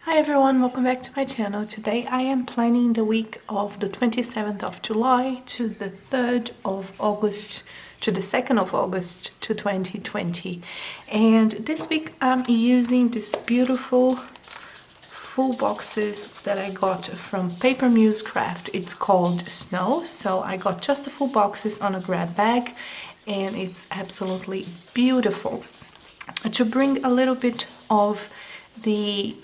Hi everyone, welcome back to my channel. Today I am planning the week of the 27th of July to the 3rd of August to the 2nd of August to 2020. And this week I'm using these beautiful full boxes that I got from Paper Muse Craft. It's called Snow. So I got just the full boxes on a grab bag and it's absolutely beautiful. To bring a little bit of the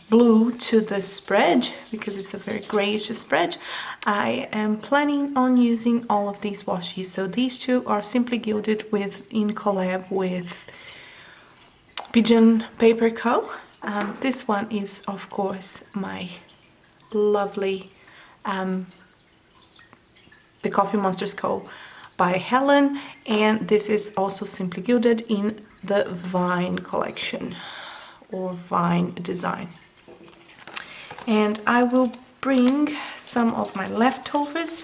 blue to the spread, because it's a very grayish spread, I am planning on using all of these washes. So these two are Simply Gilded in collab with Pigeon Paper Co. This one is of course my lovely The Coffee Monsters Co. by Helen, and this is also Simply Gilded in the Vine collection or Vine design. And I will bring some of my leftovers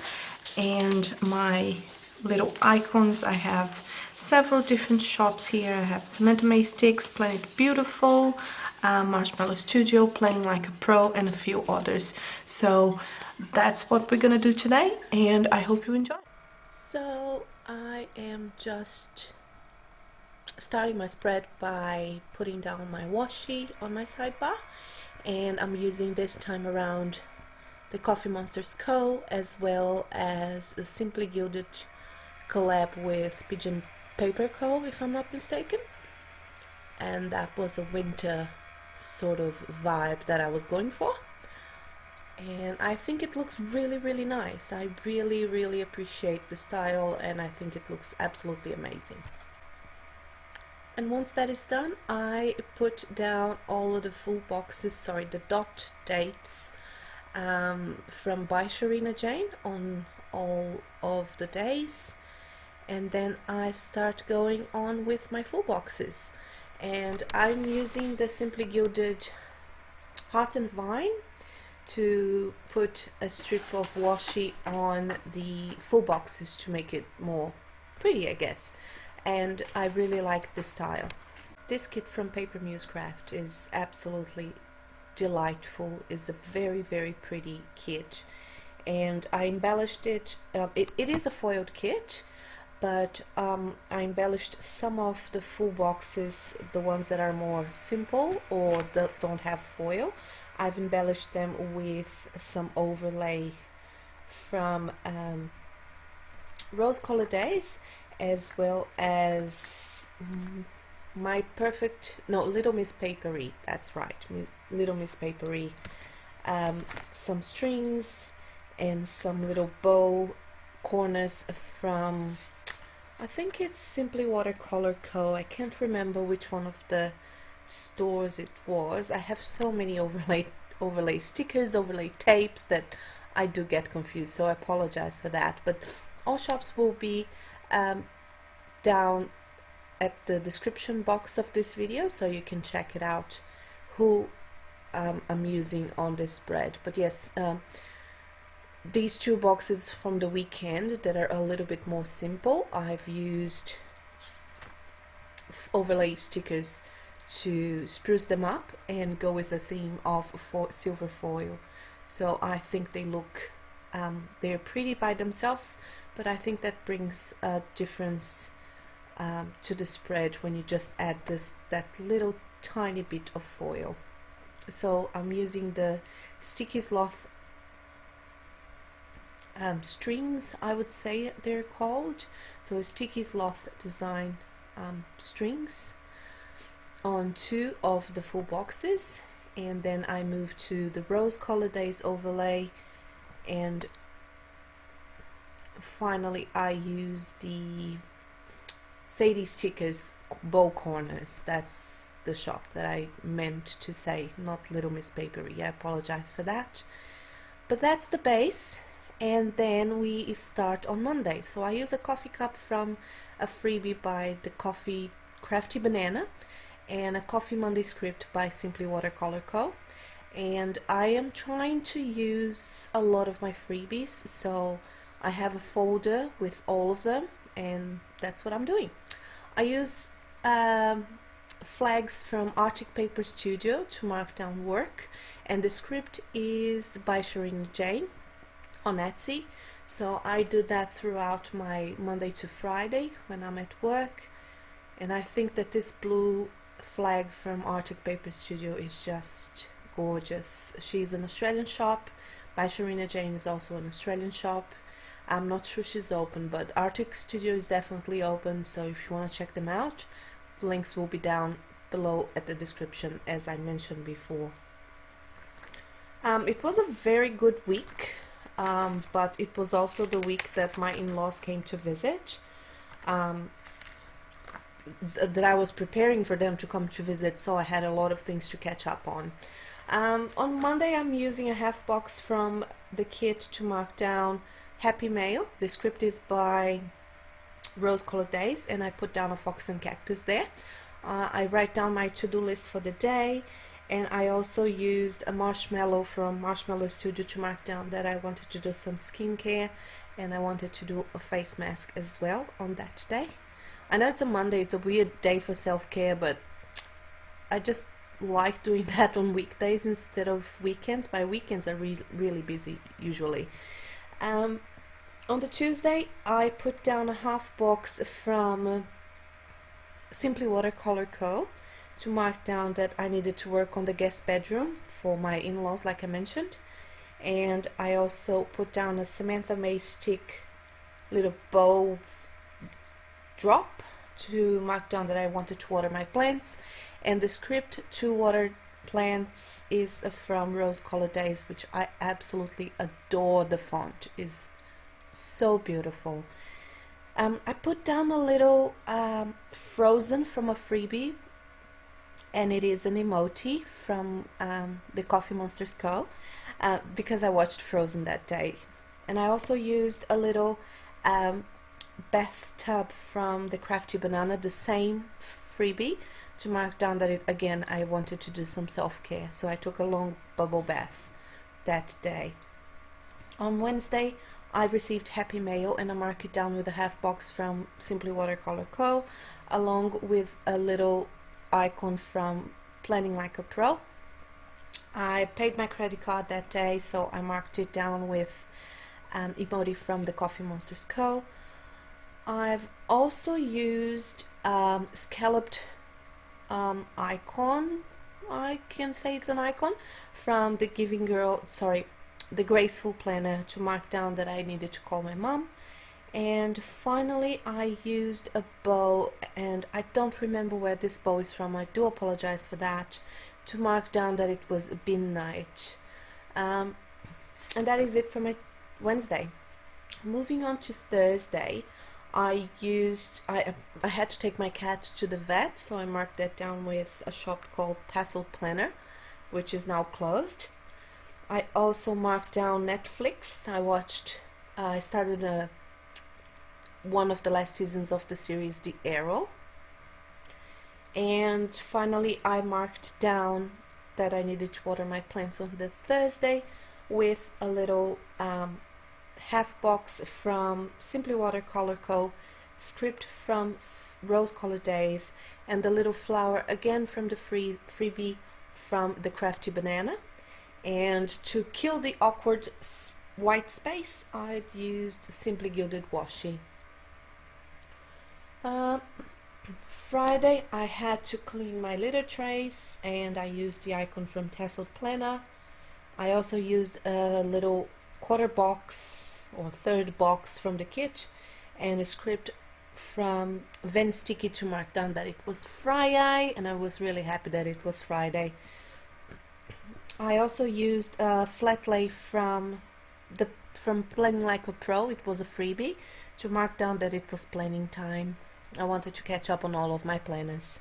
and my little icons. I have several different shops here. I have Samantha May Sticks, Planet Beautiful, Marshmallow Studio, Playing Like a Pro, and a few others. So that's what we're gonna do today, and I hope you enjoy. So I am just starting my spread by putting down my washi on my sidebar, and I'm using this time around the Coffee Monsters Co. as well as the Simply Gilded collab with Pigeon Paper Co. if I'm not mistaken, and that was a winter sort of vibe that I was going for, and I think it looks really nice. I really appreciate the style and I think it looks absolutely amazing. And once that is done, I put down all of the full boxes, the dot dates from by Sharina Jane on all of the days, and then I start going on with my full boxes. And I'm using the Simply Gilded Heart and Vine to put a strip of washi on the full boxes to make it more pretty, I guess. And I really like the style. This kit from Paper Muse Craft is absolutely delightful. It's a very pretty kit, and I embellished it. It is a foiled kit, but I embellished some of the full boxes, the ones that are more simple or that don't have foil. I've embellished them with some overlay from Rose Colored Days, as well as Little Miss Papery, that's right, Little Miss Papery, some strings and some little bow corners from, I think it's Simply Watercolor Co. I can't remember which one of the stores it was. I have so many overlay stickers, overlay tapes that I do get confused, so I apologize for that. But all shops will be down at the description box of this video, so you can check it out who I'm using on this spread. But yes, these two boxes from the weekend that are a little bit more simple, I've used overlay stickers to spruce them up and go with the theme of silver foil. So I think they look they're pretty by themselves, but I think that brings a difference to the spread when you just add that little tiny bit of foil. So I'm using the Sticky Sloth strings, I would say they're called. So Sticky Sloth design strings on two of the full boxes, and then I move to the Rose Colored Days overlay, and finally I use the Sadie Stickers bow corners. That's the shop that I meant to say, not Little Miss Papery. I apologize for that. But that's the base, and then we start on Monday. So I use a coffee cup from a freebie by the Coffee Crafty Banana and a Coffee Monday script by Simply Watercolor Co. And I am trying to use a lot of my freebies, so I have a folder with all of them, and that's what I'm doing. I use flags from Arctic Paper Studio to mark down work, and the script is by Sharina Jane on Etsy. So I do that throughout my Monday to Friday when I'm at work, and I think that this blue flag from Arctic Paper Studio is just gorgeous. She's an Australian shop. By Sharina Jane is also an Australian shop. I'm not sure she's open, but Arctic Studio is definitely open, so if you want to check them out, the links will be down below at the description, as I mentioned before. It was a very good week, but it was also the week that my in-laws came to visit. That I was preparing for them to come to visit, so I had a lot of things to catch up on. On Monday I'm using a half box from the kit to mark down Happy Mail. The script is by Rose Colored Days, and I put down a fox and cactus there. I write down my to-do list for the day, and I also used a marshmallow from Marshmallow Studio to mark down that I wanted to do some skincare, and I wanted to do a face mask as well on that day. I know it's a Monday, it's a weird day for self-care, but I just like doing that on weekdays instead of weekends. My weekends are really busy usually. On the Tuesday I put down a half box from Simply Watercolor Co. to mark down that I needed to work on the guest bedroom for my in-laws, like I mentioned. And I also put down a Samantha May stick little bow drop to mark down that I wanted to water my plants. And the script to water plants is from Rose Colored Days, which I absolutely adore. The font is so beautiful. I put down a little Frozen from a freebie, and it is an emoji from the Coffee Monsters Co. Because I watched Frozen that day. And I also used a little bathtub from the Crafty Banana, the same freebie, to mark down that again I wanted to do some self-care. So I took a long bubble bath that day. On Wednesday I received Happy Mail, and I marked it down with a half box from Simply Watercolor Co. along with a little icon from Planning Like a Pro. I paid my credit card that day, so I marked it down with an emoji from the Coffee Monsters Co. I've also used scalloped icon, I can say it's an icon, from the the Graceful Planner to mark down that I needed to call my mom. And finally I used a bow, and I don't remember where this bow is from, I do apologize for that, to mark down that it was bin night. And that is it for my Wednesday. Moving on to Thursday, I had to take my cat to the vet, so I marked that down with a shop called Tassel Planner, which is now closed. I also marked down Netflix. I started one of the last seasons of the series The Arrow. And finally I marked down that I needed to water my plants on the Thursday with a little half box from Simply Watercolor Co., script from Rose Colored Days, and the little flower again from the freebie from the Crafty Banana. And to kill the awkward white space, I'd used Simply Gilded Washi. Friday I had to clean my litter trays, and I used the icon from Tasseled Planner. I also used a little quarter box or third box from the kit, and a script from Ven Sticky to mark down that it was Friday, and I was really happy that it was Friday. I also used a flat lay from Planning Like a Pro. It was a freebie, to mark down that it was planning time. I wanted to catch up on all of my planners.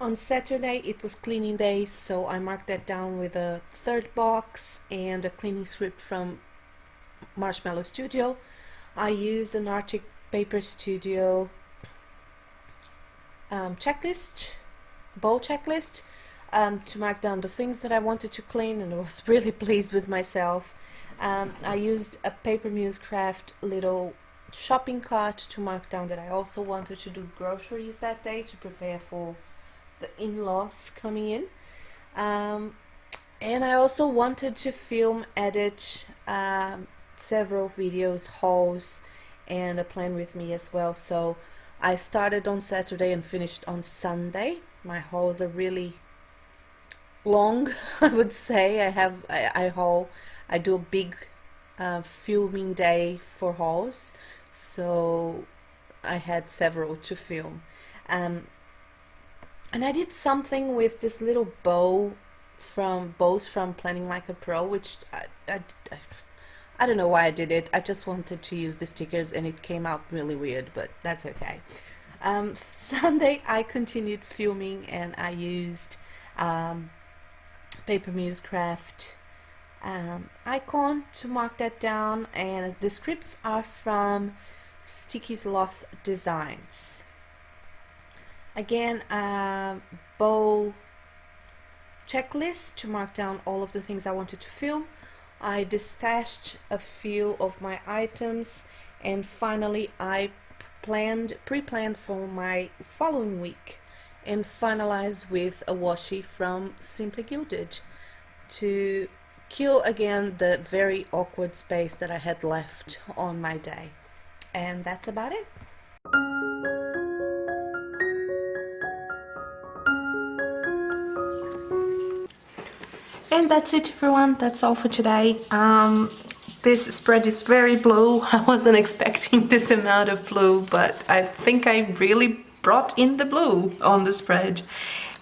On Saturday it was cleaning day, so I marked that down with a third box and a cleaning script from Marshmallow Studio. I used an Arctic Paper Studio bow checklist to mark down the things that I wanted to clean, and I was really pleased with myself. I used a Paper Muse Craft little shopping cart to mark down that I also wanted to do groceries that day to prepare for the in-laws coming in. And I also wanted to film, edit several videos, hauls, and a plan with me as well. So I started on Saturday and finished on Sunday. My hauls are really long, I would say. I do a big filming day for hauls, so I had several to film. And I did something with this little bows from Planning Like a Pro, which I don't know why I did it. I just wanted to use the stickers and it came out really weird, but that's okay. Sunday I continued filming and I used Paper Muse Craft icon to mark that down, and the scripts are from Sticky's Loth Designs. Again, bow checklist to mark down all of the things I wanted to film. I destashed a few of my items, and finally I pre-planned for my following week and finalized with a washi from Simply Gilded to kill again the very awkward space that I had left on my day. And that's about it. And that's it, everyone. That's all for today. This spread is very blue. I wasn't expecting this amount of blue, but I think I really brought in the blue on the spread.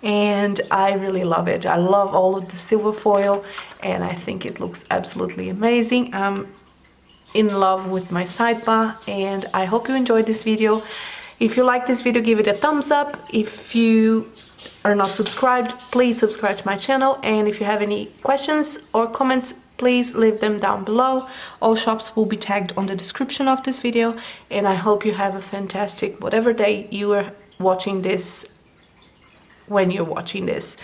And I really love it. I love all of the silver foil and I think it looks absolutely amazing. I'm in love with my sidebar and I hope you enjoyed this video. If you like this video, give it a thumbs up. If you are not subscribed, please subscribe to my channel, and if you have any questions or comments, please leave them down below. All shops will be tagged on the description of this video, and I hope you have a fantastic whatever day you are watching this. When you're watching this,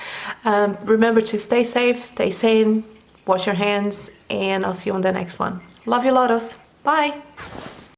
remember to stay safe, stay sane, wash your hands, and I'll see you on the next one. Love you, lottles. Bye.